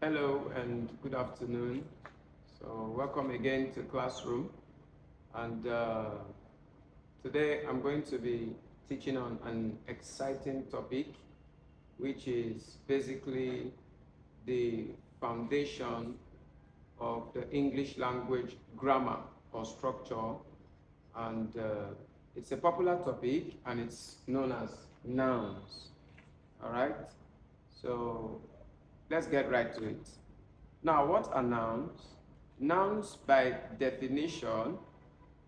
Hello and good afternoon. So welcome again to classroom. And today I'm going to be teaching on an exciting topic, which is basically the foundation of the English language grammar or structure. And it's a popular topic and it's known as nouns. All right. So let's get right to it. Now, what are nouns? Nouns, by definition,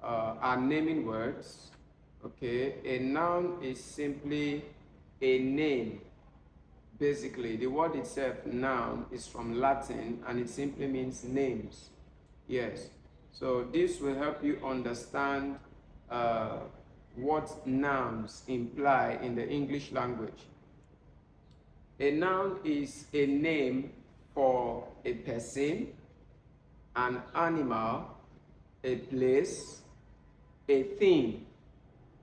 are naming words. Okay, a noun is simply a name. Basically, the word itself, noun, is from Latin and it simply means names. Yes, so this will help you understand what nouns imply in the English language. A noun is a name for a person, an animal, a place, a thing,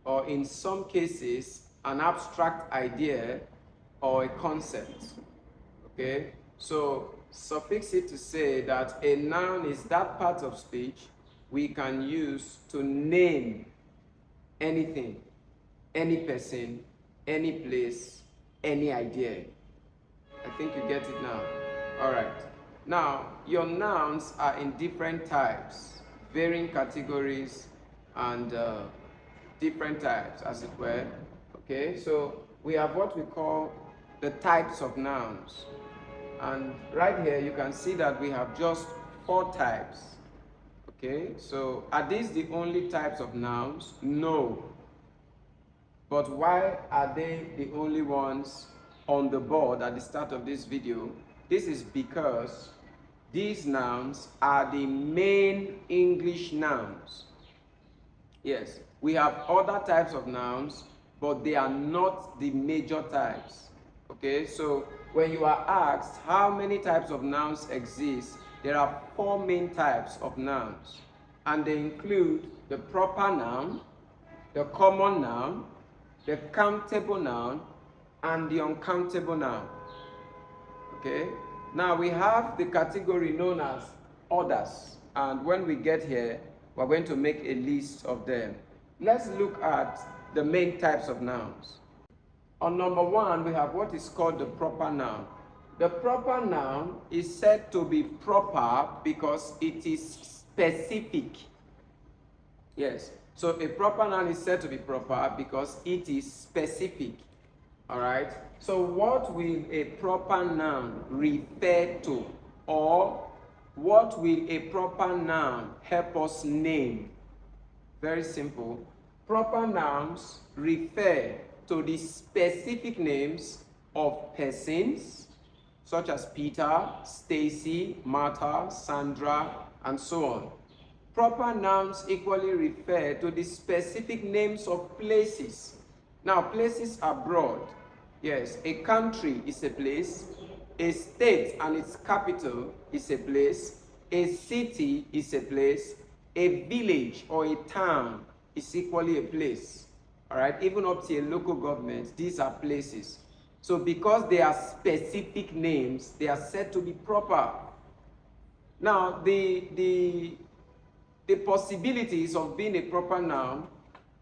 or in some cases, an abstract idea or a concept. Okay? So suffix it to say that a noun is that part of speech we can use to name anything, any person, any place, any idea. I think you get it now. All right. Now, your nouns are in different types, varying categories, and different types, as it were. Okay, so we have what we call the types of nouns. And right here, you can see that we have just 4 types. Okay, so are these the only types of nouns? No. But why are they the only ones on the board at the start of this video? This is because these nouns are the main English nouns. Yes, we have other types of nouns, but they are not the major types. Okay, so when you are asked how many types of nouns exist, there are 4 main types of nouns, and they include the proper noun, the common noun, the countable noun, and the uncountable noun. Okay, now we have the category known as others, and when we get here, we're going to make a list of them. Let's look at the main types of nouns. On number 1, we have what is called the proper noun. The proper noun is said to be proper because it is specific. Yes, so a proper noun is said to be proper because it is specific. All right, so what will a proper noun refer to, or what will a proper noun help us name? Very simple. Proper nouns refer to the specific names of persons such as Peter, Stacy, Martha, Sandra, and so on. Proper nouns equally refer to the specific names of places. Now, places are broad. Yes, a country is a place, a state and its capital is a place, a city is a place, a village or a town is equally a place. All right, even up to a local government, these are places. So because they are specific names, they are said to be proper. Now, the possibilities of being a proper noun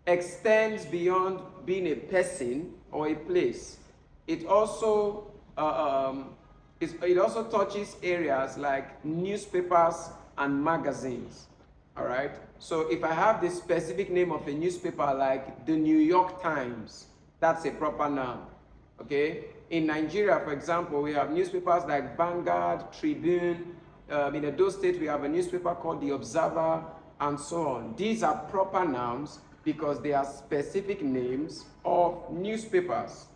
extends beyond being a person or a place. It also touches areas like newspapers and magazines. All right. So if I have the specific name of a newspaper like the New York Times, that's a proper noun. Okay. In Nigeria, for example, we have newspapers like Vanguard, Tribune. In Edo State, we have a newspaper called The Observer, and so on. These are proper nouns because they are specific names of newspapers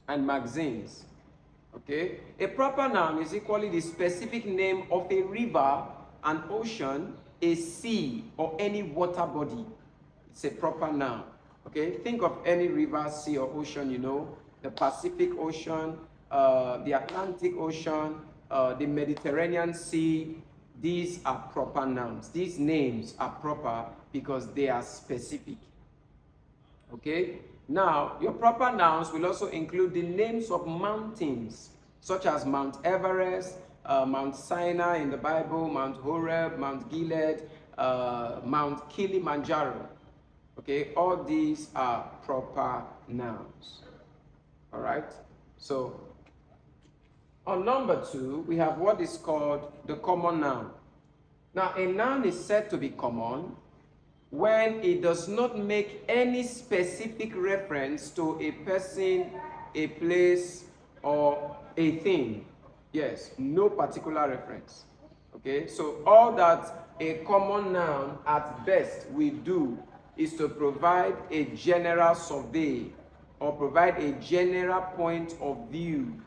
and magazines. Okay, a proper noun is equally the specific name of a river, an ocean, a sea, or any water body. It's a proper noun. Okay, think of any river, sea, or ocean. You know, the Pacific Ocean, the Atlantic Ocean, the Mediterranean Sea. These are proper nouns. These names are proper because they are specific. Okay. Now, your proper nouns will also include the names of mountains, such as Mount Everest, Mount Sinai in the Bible, Mount Horeb, Mount Gilead, Mount Kilimanjaro. Okay, all these are proper nouns. All right, so on number 2, we have what is called the common noun. Now, a noun is said to be common when it does not make any specific reference to a person, a place, or a thing. Yes, no particular reference. Okay, so all that a common noun at best will do is to provide a general survey or provide a general point of view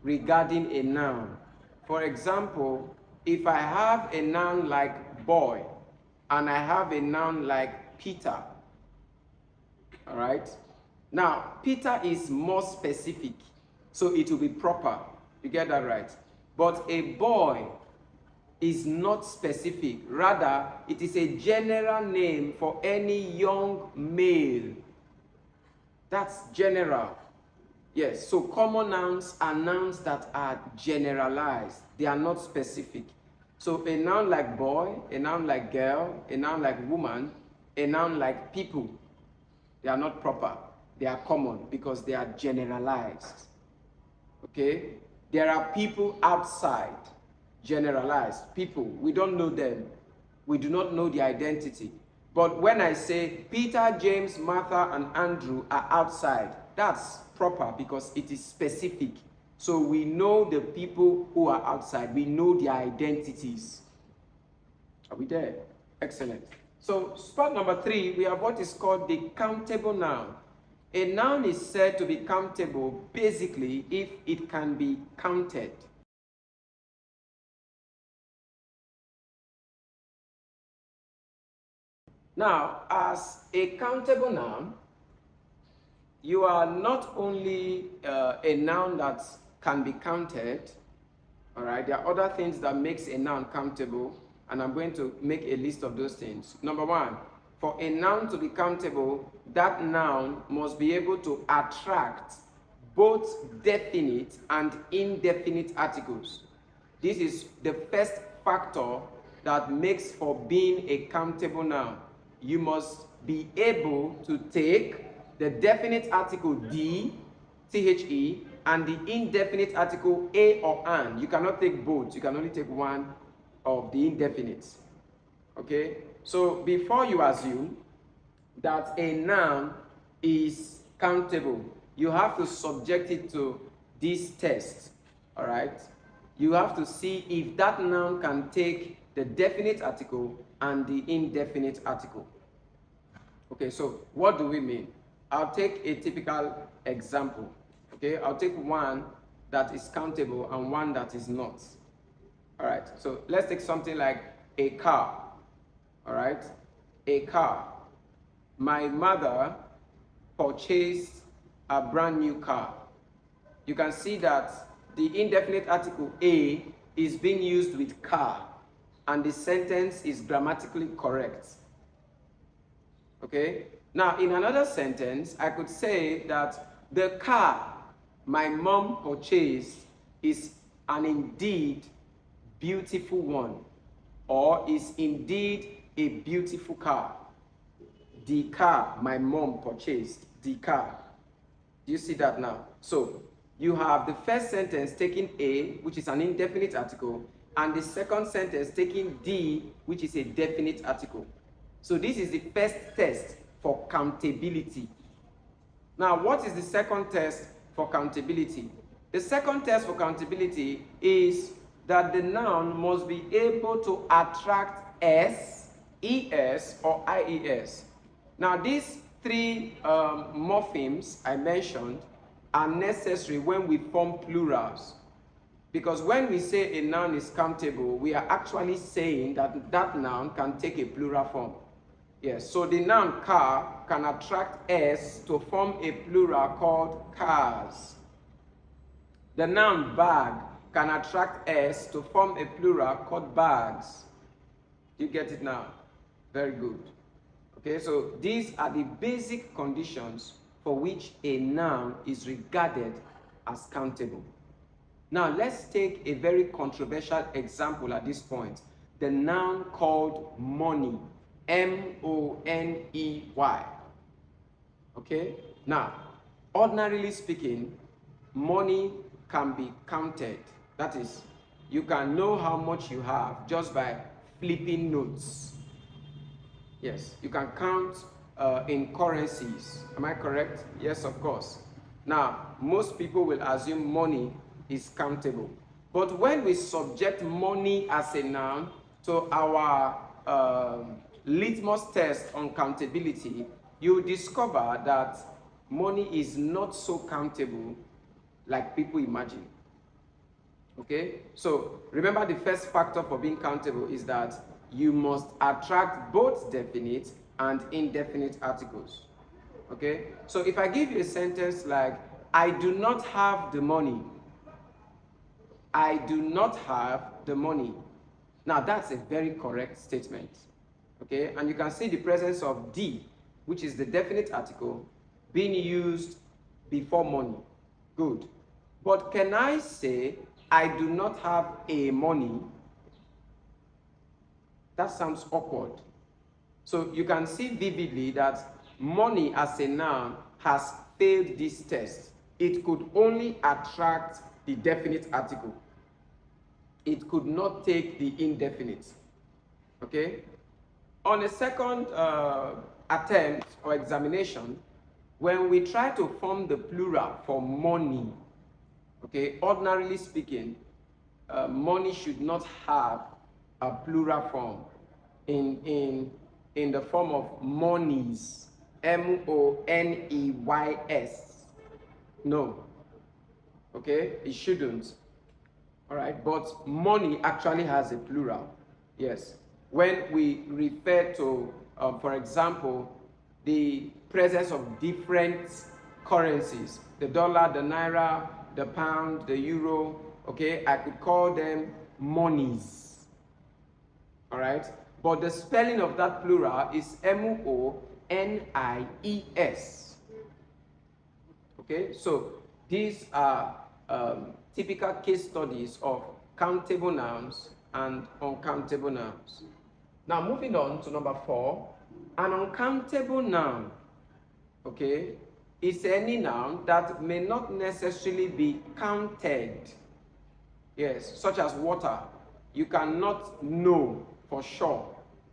regarding a noun. For example, if I have a noun like boy and I have a noun like Peter, all right? Now, Peter is more specific, so it will be proper. You get that right? But a boy is not specific. Rather, it is a general name for any young male. That's general. Yes, so common nouns are nouns that are generalized. They are not specific. So a noun like boy, a noun like girl, a noun like woman, a noun like people, they are not proper. They are common because they are generalized. Okay? There are people outside, generalized. People, we don't know them. We do not know their identity. But when I say Peter, James, Martha, and Andrew are outside, that's proper because it is specific. So we know the people who are outside. We know their identities. Are we there? Excellent. So spot number 3, we have what is called the countable noun. A noun is said to be countable basically if it can be counted. Now, as a countable noun, you are not only a noun that can be counted, all right? There are other things that makes a noun countable, and I'm going to make a list of those things. Number 1, for a noun to be countable, that noun must be able to attract both definite and indefinite articles. This is the first factor that makes for being a countable noun. You must be able to take the definite article D, THE, and the indefinite article A or an. You cannot take both. You can only take one of the indefinites. Okay? So before you assume that a noun is countable, you have to subject it to this test. All right? You have to see if that noun can take the definite article and the indefinite article. Okay, so what do we mean? I'll take a typical example. Okay, I'll take one that is countable and one that is not. All right, so let's take something like a car. All right, a car. My mother purchased a brand new car. You can see that the indefinite article A is being used with car, and the sentence is grammatically correct. Okay? Now, in another sentence, I could say that the car my mom purchased is an indeed beautiful one, or is indeed a beautiful car. The car my mom purchased, the car. Do you see that now? So, you have the first sentence taking A, which is an indefinite article, and the second sentence taking D, which is a definite article. So this is the first test for countability. Now, what is the second test for countability? The second test for countability is that the noun must be able to attract S, ES, or IES. Now, these three morphemes I mentioned are necessary when we form plurals. Because when we say a noun is countable, we are actually saying that that noun can take a plural form. Yes, so the noun car can attract S to form a plural called cars. The noun bag can attract S to form a plural called bags. You get it now? Very good. Okay, so these are the basic conditions for which a noun is regarded as countable. Now, let's take a very controversial example at this point. The noun called money. M-O-N-E-Y. Okay? Now, ordinarily speaking, money can be counted. That is, you can know how much you have just by flipping notes. Yes, you can count in currencies. Am I correct? Yes, of course. Now, most people will assume money is countable. But when we subject money as a noun to our litmus test on countability, you discover that money is not so countable like people imagine. Okay? So, remember the first factor for being countable is that you must attract both definite and indefinite articles. Okay? So, if I give you a sentence like, I do not have the money. I do not have the money. Now, that's a very correct statement. Okay? And you can see the presence of the, which is the definite article, being used before money. Good. But can I say, I do not have a money? That sounds awkward. So you can see vividly that money as a noun has failed this test. It could only attract the definite article. It could not take the indefinite. Okay? On a second attempt or examination, when we try to form the plural for money, okay, ordinarily speaking, money should not have a plural form in the form of monies, M-O-N-E-Y-S. No. Okay, it shouldn't. All right, but money actually has a plural. Yes. When we refer to, for example, the presence of different currencies, the dollar, the naira, the pound, the euro, okay, I could call them monies. All right, but the spelling of that plural is M-O-N-I-E-S. Okay, so these are typical case studies of countable nouns and uncountable nouns. Now, moving on to number 4, an uncountable noun, okay, is any noun that may not necessarily be counted. Yes, such as water. You cannot know for sure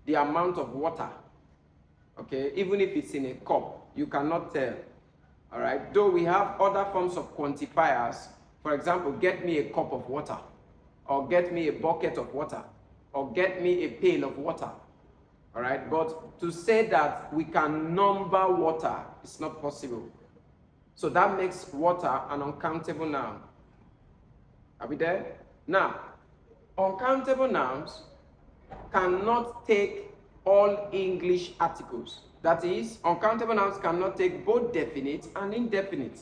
the amount of water. Okay, even if it's in a cup, you cannot tell. All right, though we have other forms of quantifiers. For example, get me a cup of water, or get me a bucket of water, or get me a pail of water. All right, but to say that we can number water is not possible. So that makes water an uncountable noun. Are we there? Now, uncountable nouns cannot take all English articles. That is, uncountable nouns cannot take both definite and indefinite.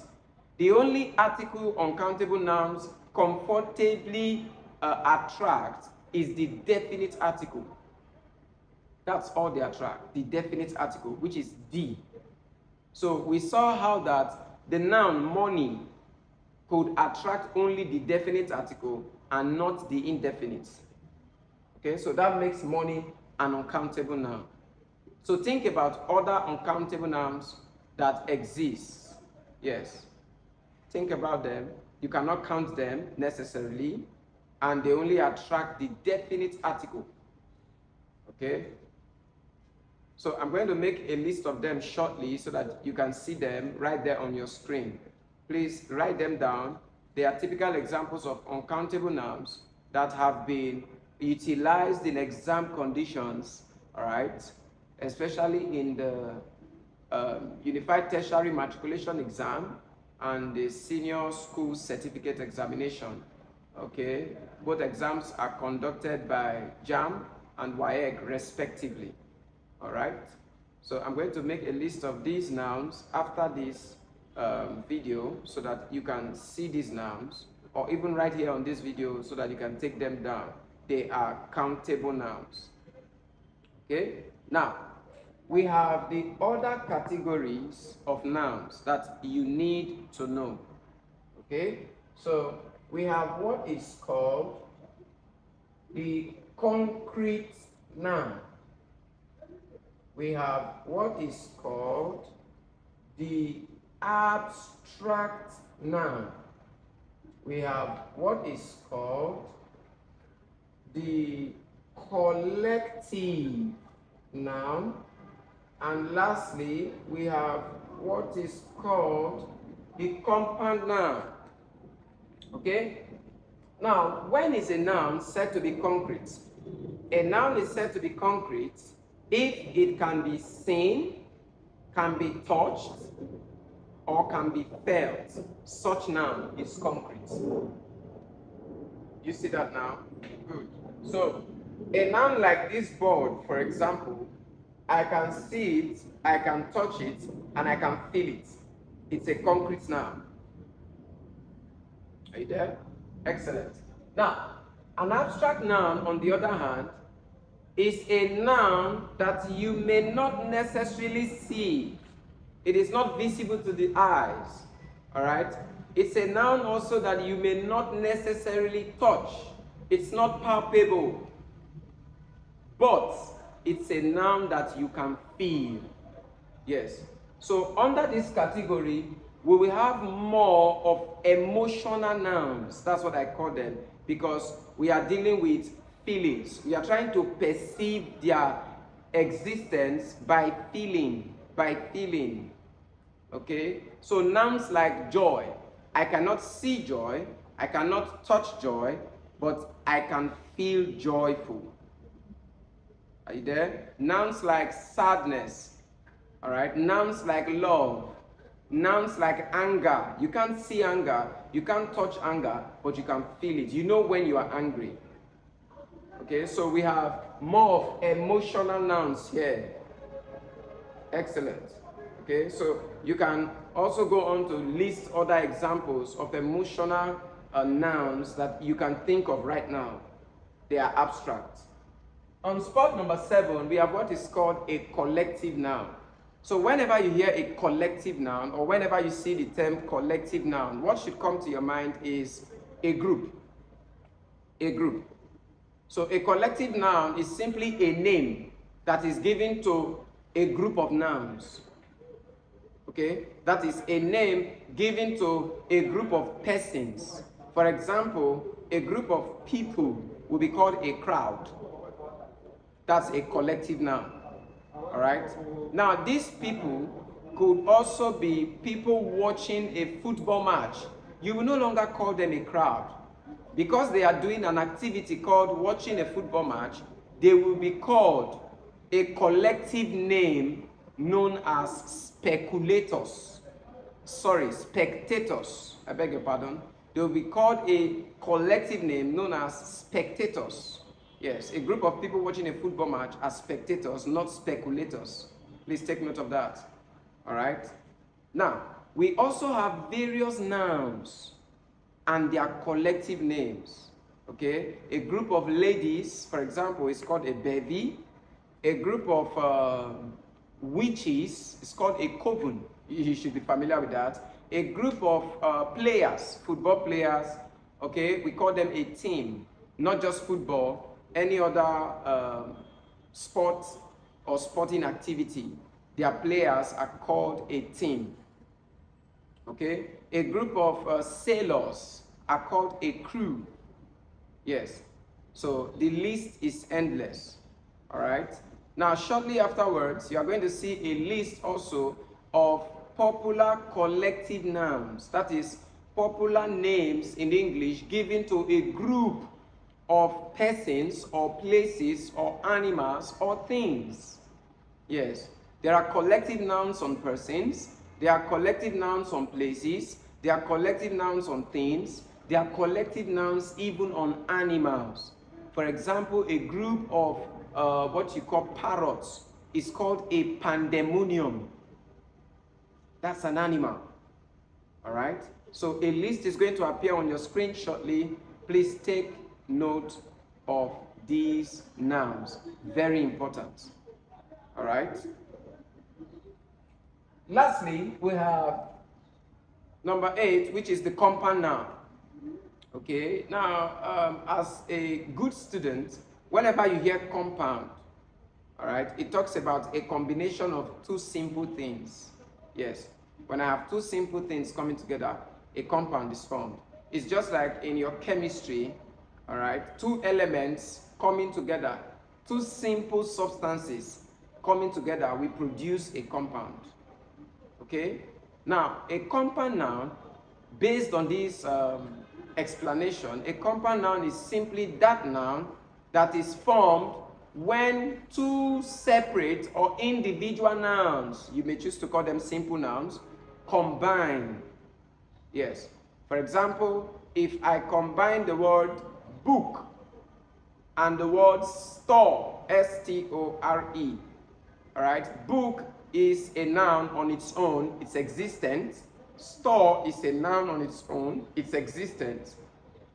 The only article uncountable nouns comfortably attract is the definite article. That's all they attract, the definite article, which is the. So we saw how that the noun money could attract only the definite article and not the indefinite. Okay, so that makes money an uncountable noun. So think about other uncountable nouns that exist. Yes. Think about them. You cannot count them necessarily, and they only attract the definite article. Okay? So I'm going to make a list of them shortly so that you can see them right there on your screen. Please write them down. They are typical examples of uncountable nouns that have been utilized in exam conditions, all right? Especially in the Unified Tertiary Matriculation Exam and the Senior School Certificate Examination. Okay, both exams are conducted by JAM and WAEC respectively. All right, so I'm going to make a list of these nouns after this video so that you can see these nouns, or even right here on this video so that you can take them down. They are countable nouns. Okay, now we have the other categories of nouns that you need to know. Okay, so we have what is called the concrete noun. We have what is called the abstract noun. We have what is called the collective noun. And lastly, we have what is called the compound noun. Okay? Now, when is a noun said to be concrete? A noun is said to be concrete if it can be seen, can be touched, or can be felt. Such noun is concrete. You see that now? Good. So, a noun like this board, for example, I can see it, I can touch it, and I can feel it. It's a concrete noun. Are you there? Excellent. Now, an abstract noun, on the other hand, is a noun that you may not necessarily see. It is not visible to the eyes. All right? It's a noun also that you may not necessarily touch. It's not palpable. But it's a noun that you can feel. Yes. So under this category, we will have more of emotional nouns. That's what I call them, because we are dealing with feelings. We are trying to perceive their existence by feeling. Okay? So nouns like joy. I cannot see joy, I cannot touch joy, but I can feel joyful. Are you there? Nouns like sadness. All right? Nouns like love. Nouns like anger. You can't see anger, you can't touch anger, but you can feel it. You know when you are angry. Okay, so we have more of emotional nouns here. Excellent. Okay, so you can also go on to list other examples of emotional nouns that you can think of right now. They are abstract. On spot number 7, we have what is called a collective noun. So whenever you hear a collective noun, or whenever you see the term collective noun, what should come to your mind is a group. A group. So a collective noun is simply a name that is given to a group of nouns. Okay? That is a name given to a group of persons. For example, a group of people will be called a crowd. That's a collective noun. All right? Now, these people could also be people watching a football match. You will no longer call them a crowd. Because they are doing an activity called watching a football match, they will be called a collective name known as spectators. I beg your pardon. They will be called a collective name known as spectators. Yes, a group of people watching a football match are spectators, not speculators. Please take note of that. All right? Now, we also have various nouns and their collective names. Okay? A group of ladies, for example, is called a bevy. A group of witches is called a coven. You should be familiar with that. A group of players, football players, okay, we call them a team. Not just football, any other sport or sporting activity. Their players are called a team. Okay? A group of sailors are called a crew. Yes. So the list is endless. All right? Now, shortly afterwards, you are going to see a list also of popular collective nouns. That is, popular names in English given to a group of persons or places or animals or things. Yes. There are collective nouns on persons. There are collective nouns on places. There are collective nouns on things. There are collective nouns even on animals. For example, a group of what you call parrots is called a pandemonium. That's an animal. All right? So a list is going to appear on your screen shortly. Please take note of these nouns. Very important. All right? Lastly, we have number 8, which is the compound noun. Okay, now as a good student, whenever you hear compound, all right, it talks about a combination of two simple things. Yes, when I have two simple things coming together, a compound is formed. It's just like in your chemistry, all right, two elements coming together, two simple substances coming together, we produce a compound. Okay, now a compound noun, based on this explanation, a compound noun is simply that noun that is formed when two separate or individual nouns, you may choose to call them simple nouns, combine. Yes. For example, if I combine the word book and the word store, S-T-O-R-E, all right, book is a noun on its own, it's existent. Store is a noun on its own, it's existent.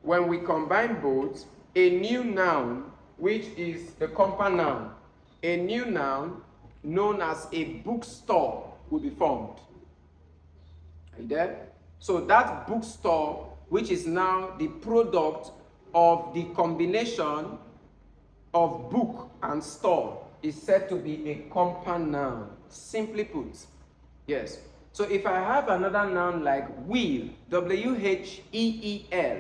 When we combine both, a new noun, which is the compound noun, a new noun known as a bookstore will be formed. Are you there? So that bookstore, which is now the product of the combination of book and store, is said to be a compound noun. Simply put, yes. So if I have another noun like wheel, W-H-E-E-L,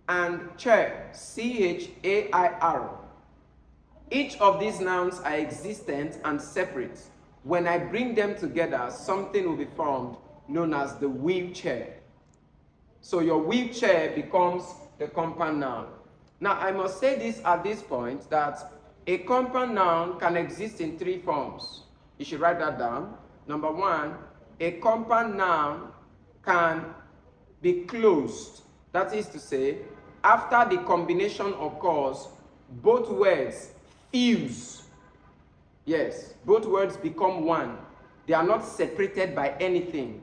and chair, C-H-A-I-R, each of these nouns are existent and separate. When I bring them together, something will be formed known as the wheelchair. So your wheelchair becomes the compound noun. Now I must say this at this point, that a compound noun can exist in three forms. You should write that down. Number one, a compound noun can be closed. That is to say, after the combination occurs, both words fuse. Yes, both words become one. They are not separated by anything.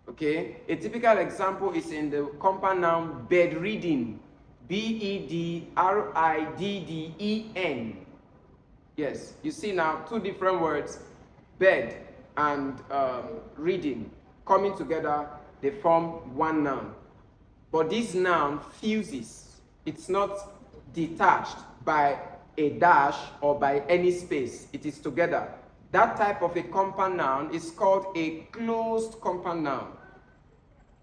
Okay, a typical example is in the compound noun bedridden. B-E-D-R-I-D-D-E-N. Yes, you see now two different words, bed and reading, coming together, they form one noun. But this noun fuses. It's not detached by a dash or by any space. It is together. That type of a compound noun is called a closed compound noun.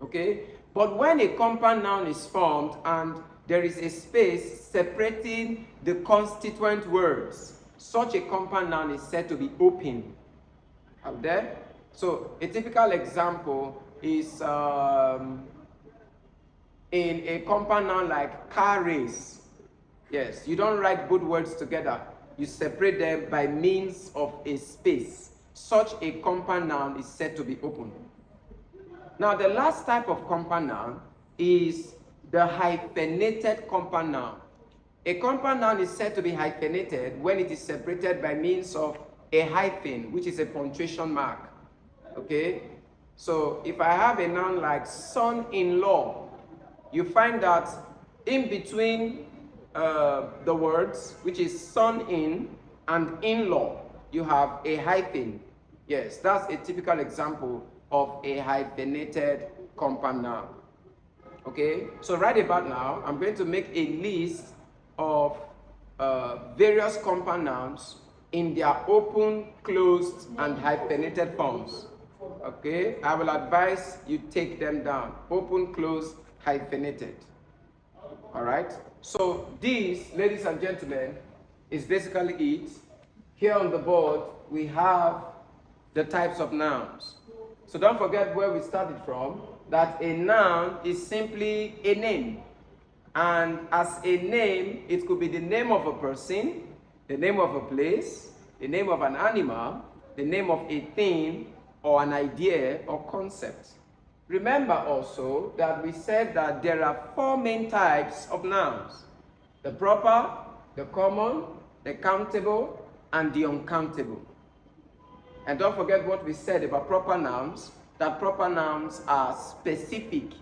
Okay? But when a compound noun is formed and there is a space separating the constituent words, such a compound noun is said to be open. Out there? So a typical example is in a compound noun like car race. Yes, you don't write both words together. You separate them by means of a space. Such a compound noun is said to be open. Now the last type of compound noun is the hyphenated compound noun. A compound noun is said to be hyphenated when it is separated by means of a hyphen, which is a punctuation mark. Okay? So if I have a noun like son-in-law, you find that in between the words, which is son-in and in-law, you have a hyphen. Yes, that's a typical example of a hyphenated compound noun. Okay, so right about now, I'm going to make a list of various compound nouns in their open, closed, and hyphenated forms. Okay, I will advise you take them down. Open, closed, hyphenated. All right, so this, ladies and gentlemen, is basically it. Here on the board, we have the types of nouns. So don't forget where we started from, that a noun is simply a name. And as a name, it could be the name of a person, the name of a place, the name of an animal, the name of a thing, or an idea or concept. Remember also that we said that there are four main types of nouns: the proper, the common, the countable, and the uncountable. And don't forget what we said about proper nouns, that proper nouns are specific.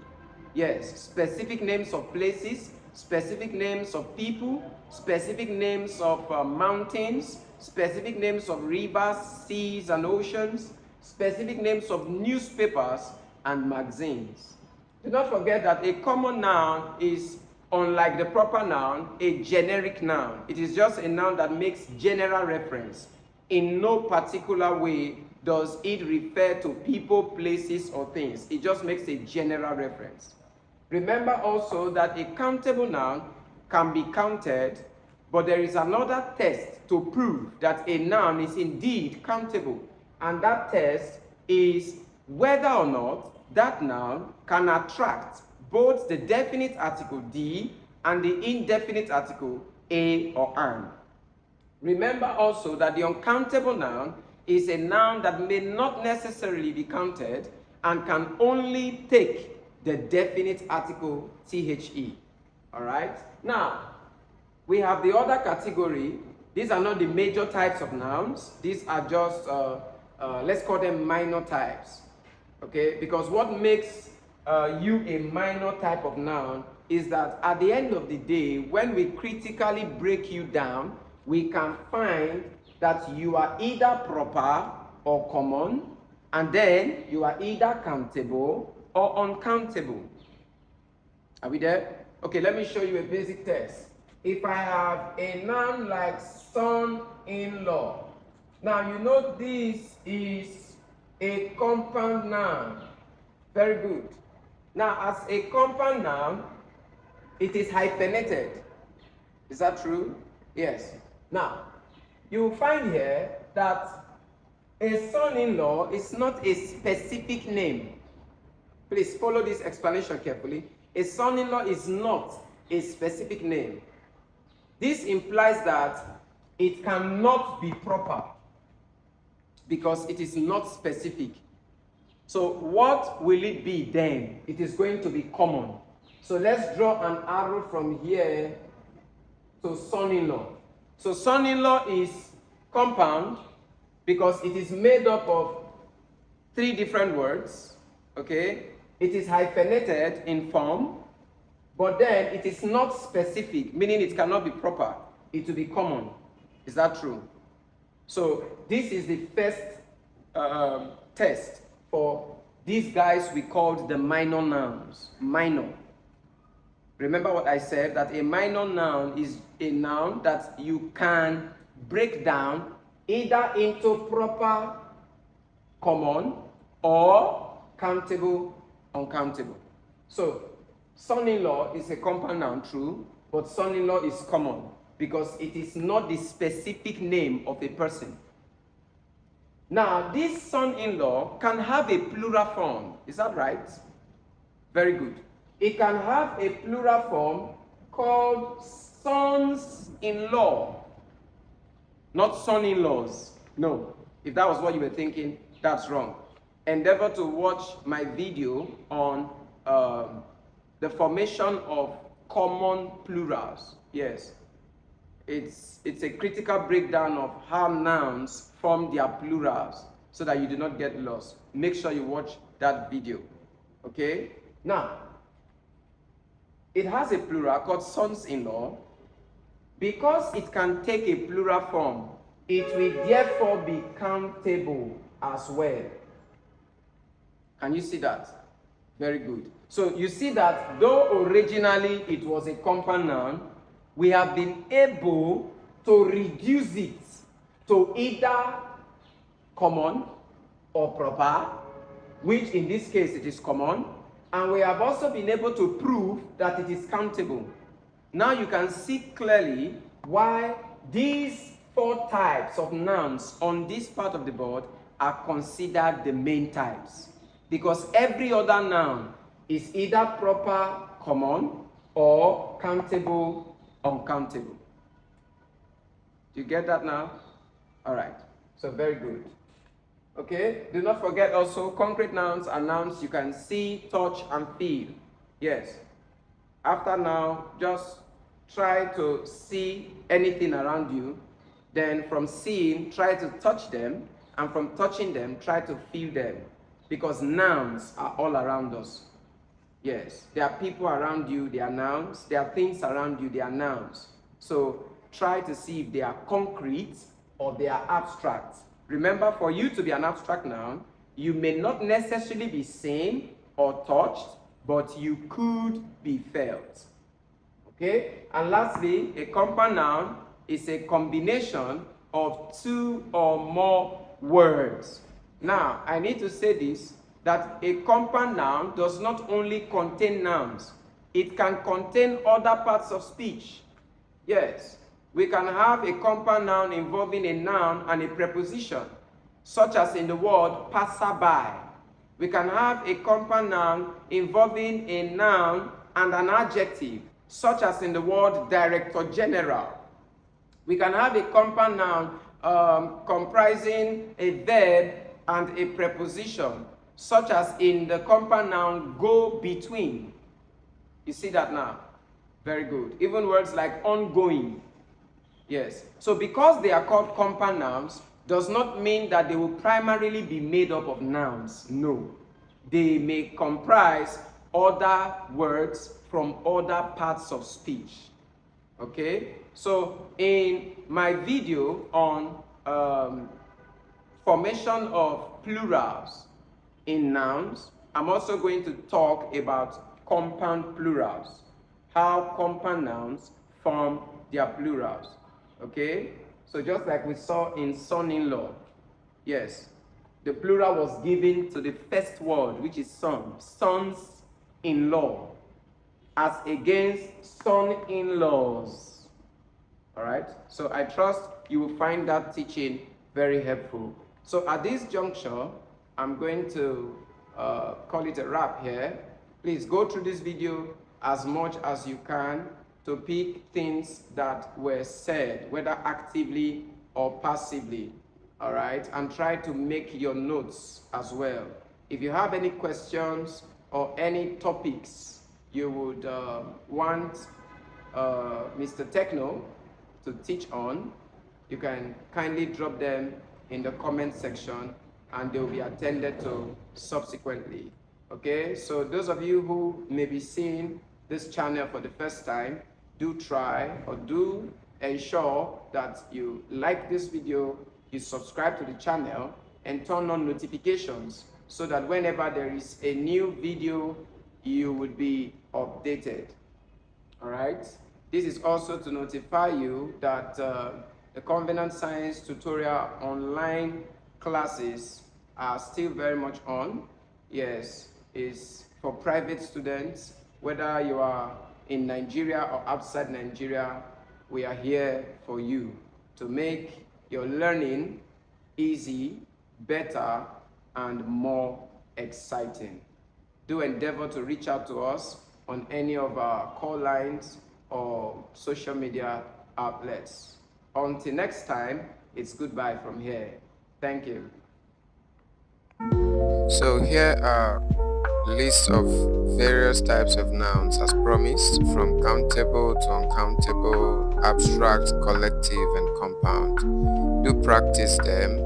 Yes, specific names of places, specific names of people, specific names of mountains, specific names of rivers, seas, and oceans, specific names of newspapers and magazines. Do not forget that a common noun is, unlike the proper noun, a generic noun. It is just a noun that makes general reference. In no particular way does it refer to people, places, or things. It just makes a general reference. Remember also that a countable noun can be counted, but there is another test to prove that a noun is indeed countable. And that test is whether or not that noun can attract both the definite article the and the indefinite article a or an. Remember also that the uncountable noun is a noun that may not necessarily be counted and can only take the definite article the. All right? Now, we have the other category. These are not the major types of nouns. These are just, let's call them minor types. Okay, because what makes you a minor type of noun is that at the end of the day, when we critically break you down, we can find that you are either proper or common, and then you are either countable or uncountable. Are we there? Okay, let me show you a basic test. If I have a noun like son-in-law, now you know this is a compound noun. Very good. Now, as a compound noun, it is hyphenated. Is that true? Yes. Now, you will find here that a son-in-law is not a specific name. Please follow this explanation carefully. A son-in-law is not a specific name. This implies that it cannot be proper because it is not specific. So what will it be then? It is going to be common. So let's draw an arrow from here to son-in-law. So son-in-law is compound because it is made up of 3 different words. Okay? It is hyphenated in form, but then it is not specific, meaning it cannot be proper. It will be common. Is that true? So this is the first test for these guys we called the minor nouns. Minor. Remember what I said, that a minor noun is a noun that you can break down either into proper, common, or countable, uncountable. So son-in-law is a compound noun, true, but son-in-law is common because it is not the specific name of a person. Now, this son-in-law can have a plural form. Is that right? Very good. It can have a plural form called sons-in-law, not son-in-laws. No, if that was what you were thinking, that's wrong. Endeavor to watch my video on the formation of common plurals. Yes. It's a critical breakdown of how nouns form their plurals so that you do not get lost. Make sure you watch that video. Okay? Now, it has a plural called sons-in-law. Because it can take a plural form, it will therefore be countable as well. Can you see that? Very good. So you see that though originally it was a compound noun, we have been able to reduce it to either common or proper, which in this case it is common, and we have also been able to prove that it is countable. Now you can see clearly why these 4 types of nouns on this part of the board are considered the main types. Because every other noun is either proper, common, or countable, uncountable. Do you get that now? All right. So very good. Okay. Do not forget also concrete nouns are nouns you can see, touch, and feel. Yes. After now, just try to see anything around you. Then from seeing, try to touch them. And from touching them, try to feel them. Because nouns are all around us. Yes, there are people around you, they are nouns. There are things around you, they are nouns. So try to see if they are concrete or they are abstract. Remember, for you to be an abstract noun, you may not necessarily be seen or touched, but you could be felt. Okay? And lastly, a compound noun is a combination of two or more words. Now, I need to say this, that a compound noun does not only contain nouns, it can contain other parts of speech. Yes, we can have a compound noun involving a noun and a preposition, such as in the word passerby. We can have a compound noun involving a noun and an adjective, such as in the word director general. We can have a compound noun comprising a verb and a preposition, such as in the compound noun go between. You see that now? Very good. Even words like ongoing. Yes. So because they are called compound nouns, does not mean that they will primarily be made up of nouns. No. They may comprise other words from other parts of speech. Okay? So in my video on formation of plurals in nouns, I'm also going to talk about compound plurals, how compound nouns form their plurals. Okay? So just like we saw in son-in-law, yes, the plural was given to the first word, which is son, sons-in-law, as against son-in-laws. All right? So I trust you will find that teaching very helpful. So at this juncture, I'm going to call it a wrap here. Please go through this video as much as you can to pick things that were said, whether actively or passively. All right? And try to make your notes as well. If you have any questions or any topics you would want Mr. Techno to teach on, you can kindly drop them in the comment section and they will be attended to subsequently. Okay, so those of you who may be seeing this channel for the first time, do try or do ensure that you like this video, you subscribe to the channel and turn on notifications so that whenever there is a new video, you would be updated. All right, this is also to notify you that the Covenant Science tutorial online classes are still very much on. Yes, it's for private students, whether you are in Nigeria or outside Nigeria. We are here for you to make your learning easy, better, and more exciting. Do endeavor to reach out to us on any of our call lines or social media outlets. Until next time, it's goodbye from here. Thank you. So here are lists of various types of nouns as promised, from countable to uncountable, abstract, collective, and compound. Do practice them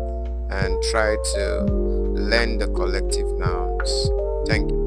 and try to learn the collective nouns. Thank you.